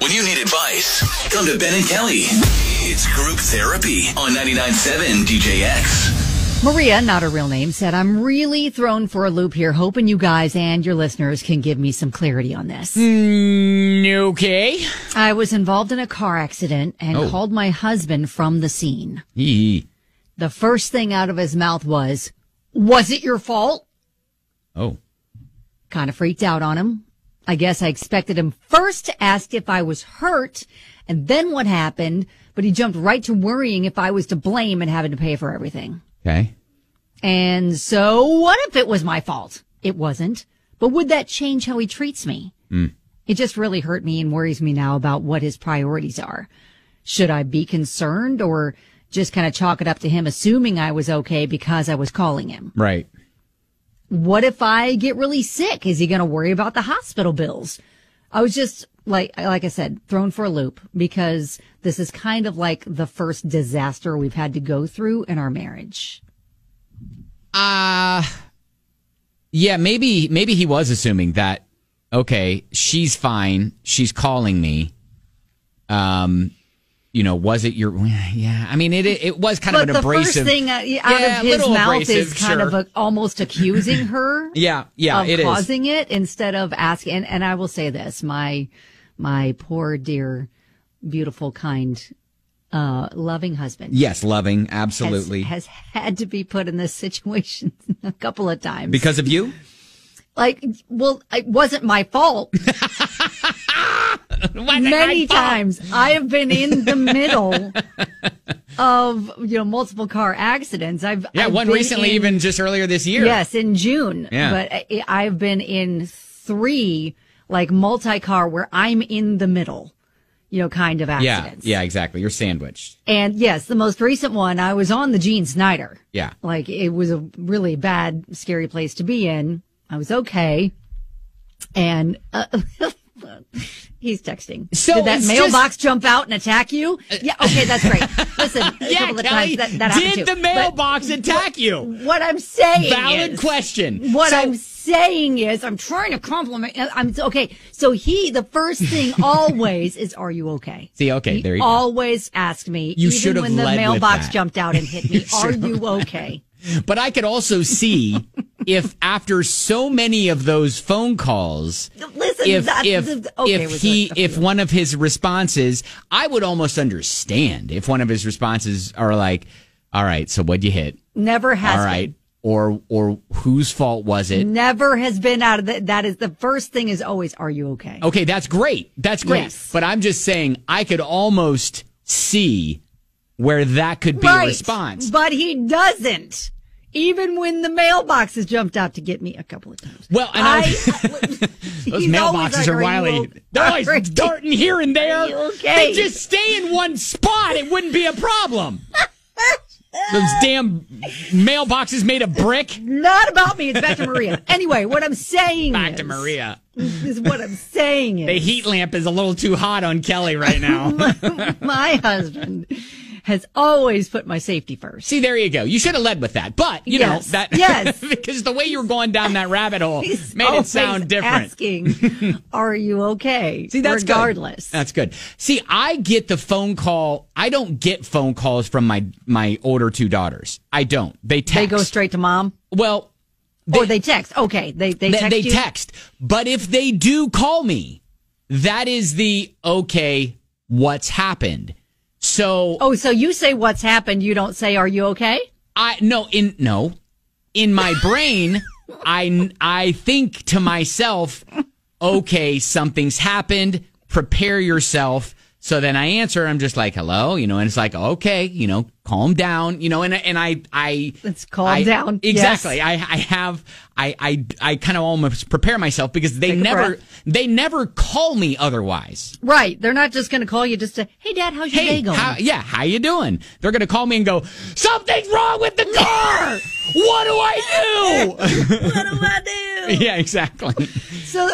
When you need advice, come to Ben and Kelly. It's group therapy on 99.7 DJX. Maria, not her real name, said, I'm really thrown for a loop here, hoping you guys and your listeners can give me some clarity on this. Okay. I was involved in a car accident and called my husband from the scene. The first thing out of his mouth was it your fault? Oh. Kind of freaked out on him. I guess I expected him first to ask if I was hurt and then what happened, but he jumped right to worrying if I was to blame and having to pay for everything. Okay. And so what if it was my fault? It wasn't. But would that change how he treats me? It just really hurt me and worries me now about what his priorities are. Should I be concerned or just kind of chalk it up to him assuming I was okay because I was calling him? Right. What if I get really sick? Is he going to worry about the hospital bills? I was just, like I said, thrown for a loop because this is kind of like the first disaster we've had to go through in our marriage. Yeah, maybe he was assuming that, okay, she's fine. She's calling me. Was it your, yeah, I mean, it was kind of an abrasive. But the first thing out of his mouth is kind of almost accusing her. Of causing it instead of asking. And I will say this, my poor, dear, beautiful, kind, loving husband. Yes, loving, absolutely. Has had to be put in this situation a couple of times. Because of you? It wasn't my fault. Many times I have been in the middle of, multiple car accidents. I've one recently, even just earlier this year. Yes, in June. Yeah. But I've been in 3, multi-car where I'm in the middle, kind of accidents. Yeah, exactly. You're sandwiched. And yes, the most recent one, I was on the Gene Snyder. Yeah. It was a really bad, scary place to be in. I was okay. And, he's texting. So did that mailbox jump out and attack you? Yeah, okay, that's great. Listen, yeah, Kelly, that happened did too. the mailbox attack you? What I'm saying Valid question. I'm saying is, I'm trying to compliment. I'm okay. So the first thing always is, are you okay? See, okay, there you go. Always ask me, you even when the mailbox jumped out and hit me, are you okay? But I could also see if after so many of those phone calls, if one of his responses, I would almost understand if one of his responses are like, all right, so what'd you hit? Never has all right. Been. Or whose fault was it? Never has been out of that. That is the first thing is always, are you okay? Okay, that's great. That's great. Yes. But I'm just saying I could almost see where that could be a response. But he doesn't. Even when the mailbox has jumped out to get me a couple of times. Well, and those mailboxes are wily. They're always darting here and there. Are you okay? They just stay in one spot. It wouldn't be a problem. Those damn mailboxes made of brick. Not about me. It's back to Maria. Anyway, what I'm saying back to Maria. Is what I'm saying is. The heat lamp is a little too hot on Kelly right now. my husband has always put my safety first. See, there you go. You should have led with that. But, yes. because the way you were going down that rabbit hole made it sound different. Asking, are you okay? See, that's regardless. Good. That's good. See, I get the phone call. I don't get phone calls from my older 2 daughters. I don't. They text. They go straight to mom? Well. Or they text. Okay. They text They you? text. But if they do call me, that is okay, what's happened? So so you say what's happened, you don't say are you okay? No. In my brain, I think to myself, okay, something's happened, prepare yourself. So then I answer, I'm just like, hello, and it's like, okay, calm down, and I let's calm down. Exactly. Yes. I kind of almost prepare myself because they never call me otherwise. Right. They're not just going to call you just to, hey, Dad, how's your day going? How you doing? They're going to call me and go, something's wrong with the car. What do I do? What do I do? Yeah, exactly. So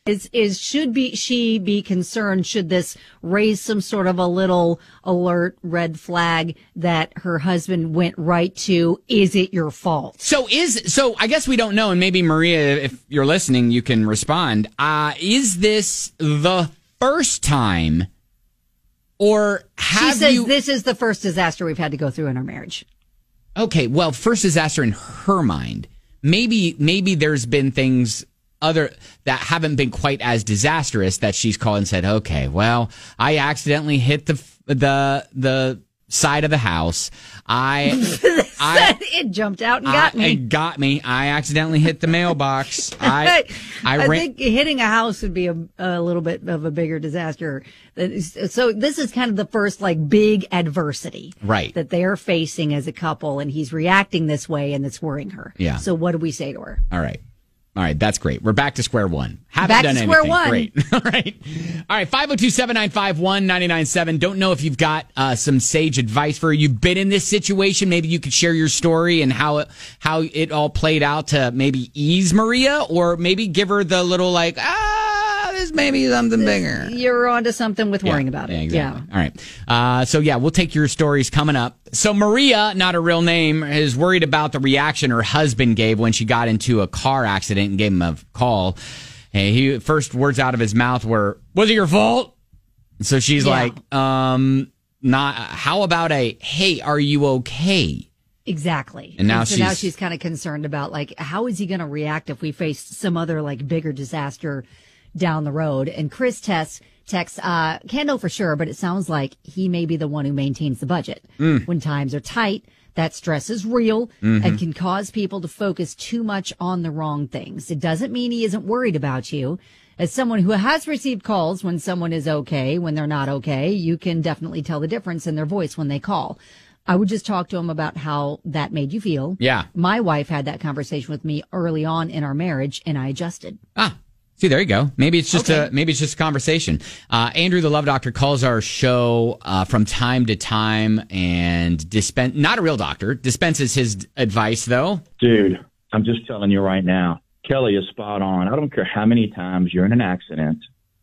She be concerned? Should this raise some sort of a little alert red flag that her husband went right to, is it your fault? So I guess we don't know, and maybe Maria, if you're listening, you can respond. Is this the first time, or have She says you? This is the first disaster we've had to go through in our marriage. Okay, well, first disaster in her mind. Maybe there's been things other that haven't been quite as disastrous that she's called and said, okay, well, I accidentally hit the side of the house. It jumped out and got me. It got me. I accidentally hit the mailbox. I think hitting a house would be a little bit of a bigger disaster. So this is kind of the first big adversity, right, that they are facing as a couple, and he's reacting this way, and it's worrying her. Yeah. So what do we say to her? All right, that's great. We're back to square one. Haven't back done to square anything. one. Great. All right. 502-795-1997. Don't know if you've got some sage advice for her. You've been in this situation. Maybe you could share your story and how it all played out to maybe ease Maria, or maybe give her the little this may be something bigger. You're onto something with worrying about it. Yeah, exactly. All right. So we'll take your stories coming up. So Maria, not a real name, is worried about the reaction her husband gave when she got into a car accident and gave him a call. Hey, first words out of his mouth were, "Was it your fault?" So she's like, not. How about hey, are you okay? Exactly. And now she's kind of concerned about how is he going to react if we face some other bigger disaster down the road. And Chris texts, can't know for sure, but it sounds like he may be the one who maintains the budget. When times are tight, that stress is real and can cause people to focus too much on the wrong things. It doesn't mean he isn't worried about you. As someone who has received calls when someone is okay, when they're not okay, you can definitely tell the difference in their voice when they call. I would just talk to him about how that made you feel. Yeah. My wife had that conversation with me early on in our marriage, and I adjusted. See, there you go. Maybe it's just a conversation. Andrew, the Love Doctor, calls our show from time to time and not a real doctor, dispenses his advice though. Dude, I'm just telling you right now, Kelly is spot on. I don't care how many times you're in an accident,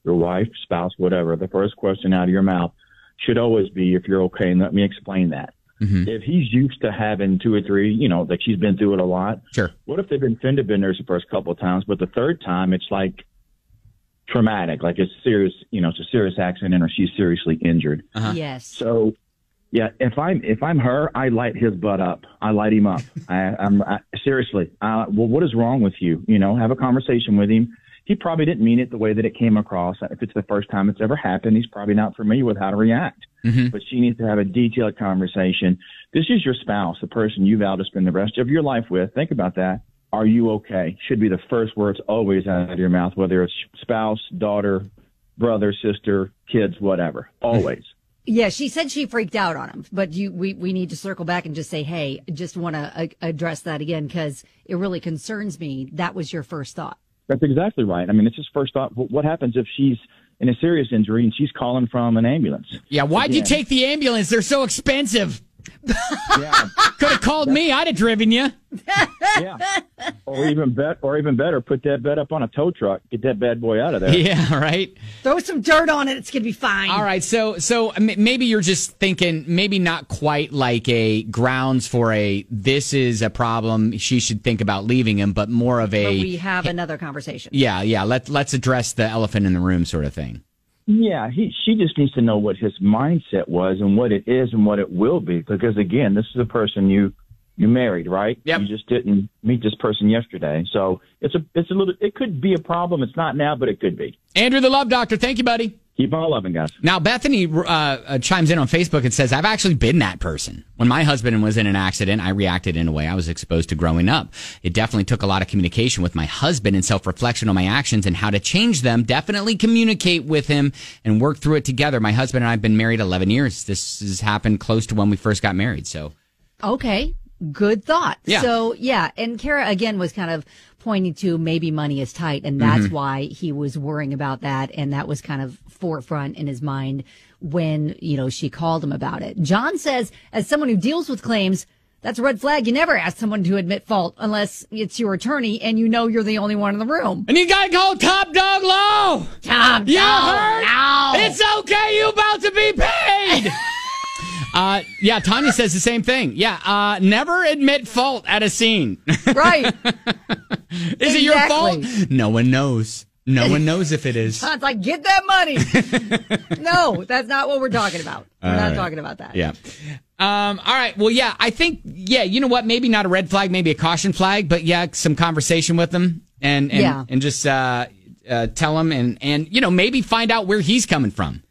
your wife, spouse, whatever, the first question out of your mouth should always be if you're okay, and let me explain that. If he's used to having two or three, she's been through it a lot. Sure. What if they've been fender benders the first couple of times, but the third time it's traumatic, it's serious, it's a serious accident or she's seriously injured. Yes. So, yeah, if I'm her, I light his butt up. I light him up. Seriously. Well, what is wrong with you? Have a conversation with him. He probably didn't mean it the way that it came across. If it's the first time it's ever happened, he's probably not familiar with how to react. But she needs to have a detailed conversation. This is your spouse, the person you vow to spend the rest of your life with. Think about that. Are you okay? Should be the first words always out of your mouth, whether it's spouse, daughter, brother, sister, kids, whatever. Always. Yeah, she said she freaked out on him, but we need to circle back and just say, hey, I just want to address that again because it really concerns me. That was your first thought. That's exactly right. I mean, it's his first thought. What happens if she's in a serious injury and she's calling from an ambulance? Yeah, why'd you take the ambulance? They're so expensive. Yeah. Could have called me. I'd have driven you. Yeah. Or even better, put that bed up on a tow truck. Get that bad boy out of there. Yeah, right. Throw some dirt on it. It's going to be fine. All right. So maybe you're just thinking, maybe not quite like a grounds for this is a problem, she should think about leaving him, but more of a. But we have another conversation. Yeah. Let's address the elephant in the room sort of thing. Yeah, she just needs to know what his mindset was and what it is and what it will be. Because again, this is a person you married, right? Yep. You just didn't meet this person yesterday, so it's a little. It could be a problem. It's not now, but it could be. Andrew, the Love Doctor. Thank you, buddy. Keep on loving, guys. Now, Bethany chimes in on Facebook and says, I've actually been that person. When my husband was in an accident, I reacted in a way I was exposed to growing up. It definitely took a lot of communication with my husband and self-reflection on my actions and how to change them. Definitely communicate with him and work through it together. My husband and I have been married 11 years. This has happened close to when we first got married. So, okay. Good thought. Yeah. So, yeah. And Kara, again, was kind of pointing to maybe money is tight, and that's why he was worrying about that. And that was kind of forefront in his mind when, she called him about it. John says, as someone who deals with claims, That's a red flag. You never ask someone to admit fault unless it's your attorney and you know you're the only one in the room. And you gotta call Top Dog Law. Top You dog, heard? no. It's okay. You about to be paid. Yeah, Tanya says the same thing. Yeah, never admit fault at a scene. Right. Is it your fault? No one knows. No one knows if it is. It's like, get that money. No, that's not what we're talking about. We're not talking about that. Yeah. All right. Well, yeah, I think, you know what? Maybe not a red flag, maybe a caution flag, but yeah, some conversation with him and just tell him and, you know, maybe find out where he's coming from.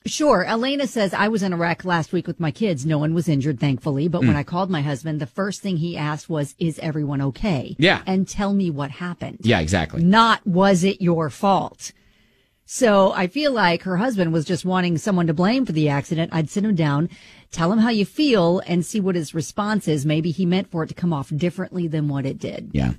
Sure. Elena says, I was in a wreck last week with my kids. No one was injured, thankfully. But when I called my husband, the first thing he asked was, is everyone okay? Yeah. And tell me what happened. Yeah, exactly. Not, was it your fault? So I feel like her husband was just wanting someone to blame for the accident. I'd sit him down, tell him how you feel, and see what his response is. Maybe he meant for it to come off differently than what it did. Yeah.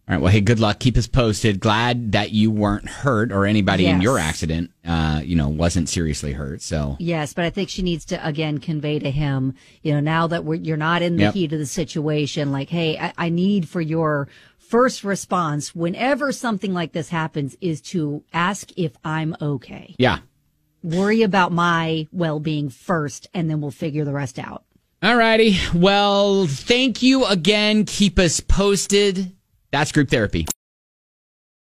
All right. Well, hey, good luck. Keep us posted. Glad that you weren't hurt or anybody in your accident, wasn't seriously hurt. So yes, but I think she needs to again convey to him, now that you're not in the heat of the situation, like, hey, I need for your first response whenever something like this happens is to ask if I'm okay. Yeah. Worry about my well-being first, and then we'll figure the rest out. All righty. Well, thank you again. Keep us posted. That's Group Therapy.